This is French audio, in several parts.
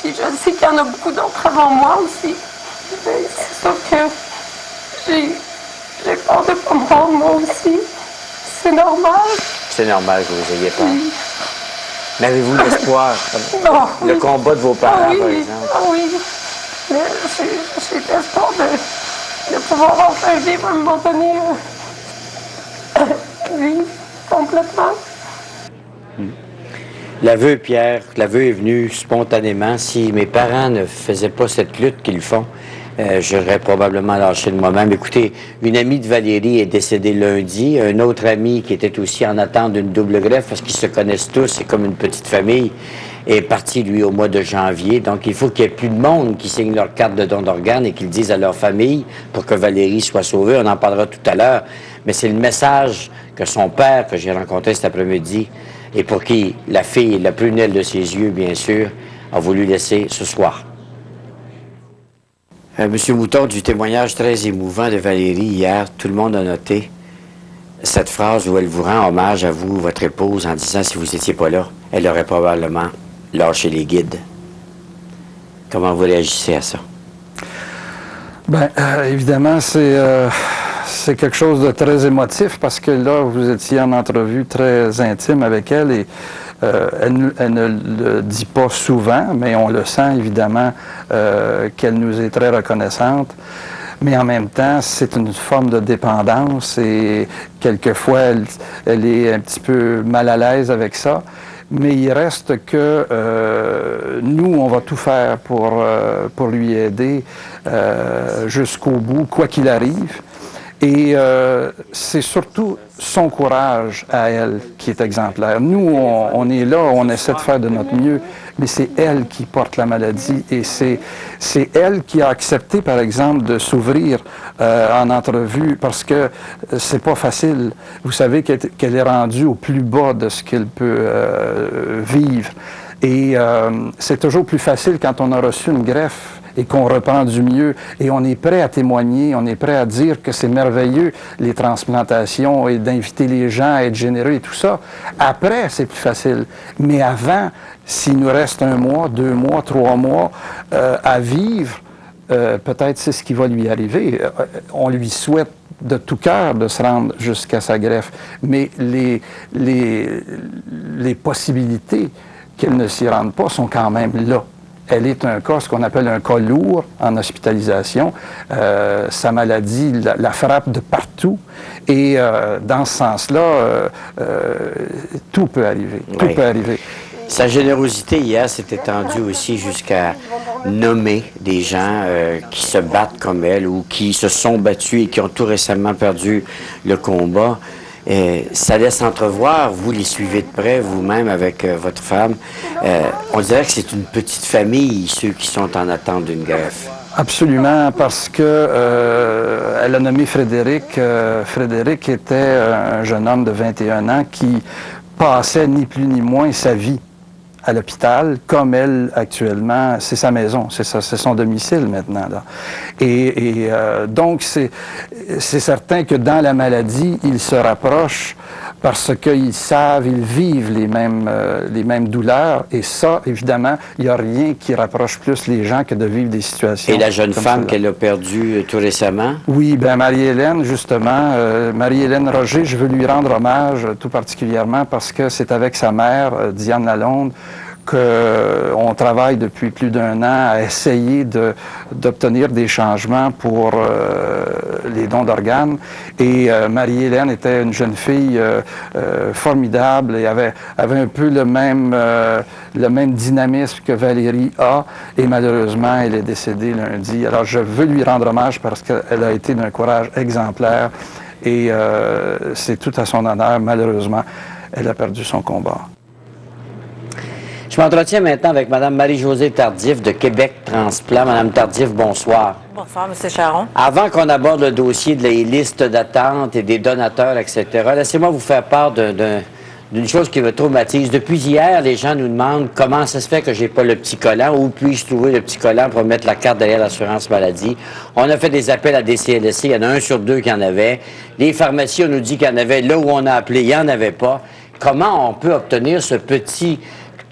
Puis je sais qu'il y en a beaucoup d'autres avant moi aussi. Mais c'est sûr que j'ai peur de pas me rendre moi aussi. C'est normal. C'est normal que vous ayez peur. Mais avez-vous l'espoir? Le combat de vos parents, par exemple? Ah oui. Mais j'ai l'espoir de pouvoir enfin vivre à un moment donné. Vivre complètement. L'aveu, Pierre, l'aveu est venu spontanément. Si mes parents ne faisaient pas cette lutte qu'ils font, j'aurais probablement lâché de moi-même. Écoutez, une amie de Valérie est décédée lundi. Un autre ami qui était aussi en attente d'une double greffe, parce qu'ils se connaissent tous, c'est comme une petite famille, est parti, lui, au mois de janvier. Donc, il faut qu'il n'y ait plus de monde qui signe leur carte de don d'organes et qu'ils disent à leur famille pour que Valérie soit sauvée. On en parlera tout à l'heure. Mais c'est le message que son père, que j'ai rencontré cet après-midi, et pour qui la fille, la prunelle de ses yeux, bien sûr, a voulu laisser ce soir. Monsieur Mouton, du témoignage très émouvant de Valérie hier, tout le monde a noté cette phrase où elle vous rend hommage à vous, votre épouse, en disant si vous n'étiez pas là, elle aurait probablement lâché les guides. Comment vous réagissez à ça? Bien, évidemment, c'est quelque chose de très émotif parce que là, vous étiez en entrevue très intime avec elle et elle ne le dit pas souvent, mais on le sent évidemment qu'elle nous est très reconnaissante. Mais en même temps, c'est une forme de dépendance et quelquefois, elle est un petit peu mal à l'aise avec ça. Mais il reste que nous, on va tout faire pour lui aider jusqu'au bout, quoi qu'il arrive. Et c'est surtout son courage à elle qui est exemplaire. Nous, on est là, on essaie de faire de notre mieux, mais c'est elle qui porte la maladie et c'est elle qui a accepté, par exemple, de s'ouvrir en entrevue parce que c'est pas facile. Vous savez qu'elle est rendue au plus bas de ce qu'elle peut vivre. Et c'est toujours plus facile quand on a reçu une greffe et qu'on reprend du mieux. Et on est prêt à témoigner, on est prêt à dire que c'est merveilleux, les transplantations, et d'inviter les gens à être généreux et tout ça. Après, c'est plus facile. Mais avant, s'il nous reste 1 mois, 2 mois, 3 mois à vivre, peut-être c'est ce qui va lui arriver. On lui souhaite de tout cœur de se rendre jusqu'à sa greffe. Mais les possibilités qu'elle ne s'y rende pas sont quand même là. Elle est un cas, ce qu'on appelle un cas lourd en hospitalisation. Sa maladie la frappe de partout. Et dans ce sens-là, tout peut arriver. Tout peut arriver. Sa générosité hier s'est étendue aussi jusqu'à nommer des gens qui se battent comme elle ou qui se sont battus et qui ont tout récemment perdu le combat. Ça laisse entrevoir, vous les suivez de près, vous-même avec votre femme, on dirait que c'est une petite famille, ceux qui sont en attente d'une greffe. Absolument, parce que elle a nommé Frédéric. Frédéric était un jeune homme de 21 ans qui passait ni plus ni moins sa vie à l'hôpital, comme elle actuellement, c'est sa maison, c'est son domicile maintenant. Là. Et donc, c'est certain que dans la maladie, ils se rapprochent parce qu'ils savent, ils vivent les mêmes douleurs. Et ça, évidemment, il n'y a rien qui rapproche plus les gens que de vivre des situations. Et la jeune femme qu'elle a perdue tout récemment? Oui, bien, Marie-Hélène, justement. Marie-Hélène Roger, je veux lui rendre hommage tout particulièrement parce que c'est avec sa mère, Diane Lalonde, qu'on travaille depuis plus d'1 an à essayer d'obtenir des changements pour les dons d'organes. Et Marie-Hélène était une jeune fille formidable et avait un peu le même dynamisme que Valérie a. Et malheureusement, elle est décédée lundi. Alors, je veux lui rendre hommage parce qu'elle a été d'un courage exemplaire. Et c'est tout à son honneur. Malheureusement, elle a perdu son combat. Je m'entretiens maintenant avec Mme Marie-Josée Tardif de Québec Transplant. Mme Tardif, bonsoir. Bonsoir, M. Charon. Avant qu'on aborde le dossier de les listes d'attente et des donateurs, etc., laissez-moi vous faire part d'une chose qui me traumatise. Depuis hier, les gens nous demandent comment ça se fait que j'ai pas le petit collant, où puis-je trouver le petit collant pour mettre la carte derrière l'assurance maladie. On a fait des appels à des CLSC, il y en a 1 sur 2 qui en avait. Les pharmacies, on nous dit qu'il y en avait là où on a appelé, il n'y en avait pas. Comment on peut obtenir ce petit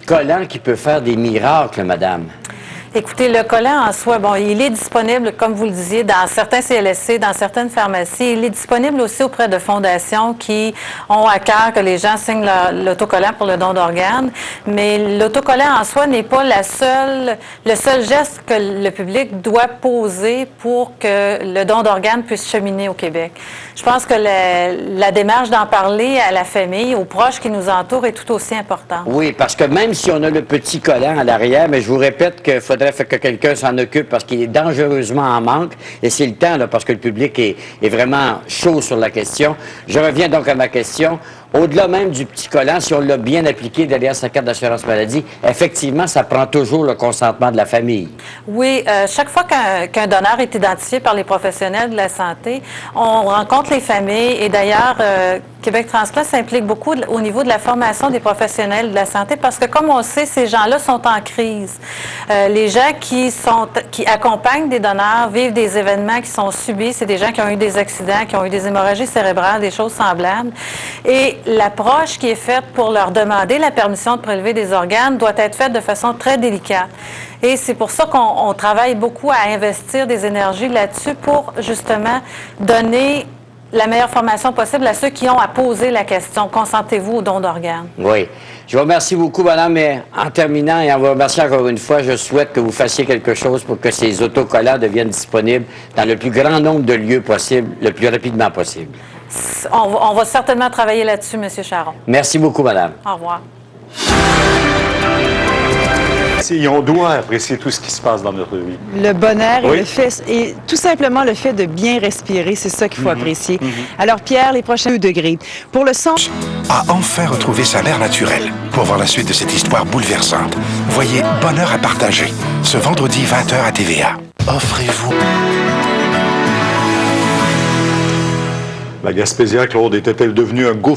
collant qui peut faire des miracles, madame? Écoutez, le collant en soi, bon, il est disponible, comme vous le disiez, dans certains CLSC, dans certaines pharmacies. Il est disponible aussi auprès de fondations qui ont à cœur que les gens signent l'autocollant pour le don d'organes. Mais l'autocollant en soi n'est pas le seul geste que le public doit poser pour que le don d'organes puisse cheminer au Québec. Je pense que la démarche d'en parler à la famille, aux proches qui nous entourent est tout aussi importante. Oui, parce que même si on a le petit collant à l'arrière, mais je vous répète qu'il faudrait que quelqu'un s'en occupe parce qu'il est dangereusement en manque. Et c'est le temps, là, parce que le public est vraiment chaud sur la question. Je reviens donc à ma question. Au-delà même du petit collant, si on l'a bien appliqué derrière sa carte d'assurance maladie, effectivement, ça prend toujours le consentement de la famille. Oui, chaque fois qu'un donneur est identifié par les professionnels de la santé, on rencontre les familles et d'ailleurs, Québec Transplant s'implique beaucoup au niveau de la formation des professionnels de la santé parce que, comme on le sait, ces gens-là sont en crise. Les gens qui accompagnent des donneurs vivent des événements qui sont subis. C'est des gens qui ont eu des accidents, qui ont eu des hémorragies cérébrales, des choses semblables. Et l'approche qui est faite pour leur demander la permission de prélever des organes doit être faite de façon très délicate. Et c'est pour ça qu'on travaille beaucoup à investir des énergies là-dessus pour justement donner la meilleure formation possible à ceux qui ont à poser la question. Consentez-vous au don d'organes? Oui. Je vous remercie beaucoup, madame, mais en terminant, et en vous remerciant encore une fois, je souhaite que vous fassiez quelque chose pour que ces autocollants deviennent disponibles dans le plus grand nombre de lieux possible, le plus rapidement possible. On va certainement travailler là-dessus, M. Charon. Merci beaucoup, madame. Au revoir. Et on doit apprécier tout ce qui se passe dans notre vie. Le bonheur Oui. et le fait, et tout simplement le fait de bien respirer, c'est ça qu'il faut apprécier. Alors Pierre, les prochains 2 degrés. Pour le son, A enfin retrouvé sa mère naturelle. Pour voir la suite de cette histoire bouleversante, voyez Bonheur à partager, ce vendredi 20h à TVA. Offrez-vous. La Gaspésia, Claude, était-elle devenue un gouffre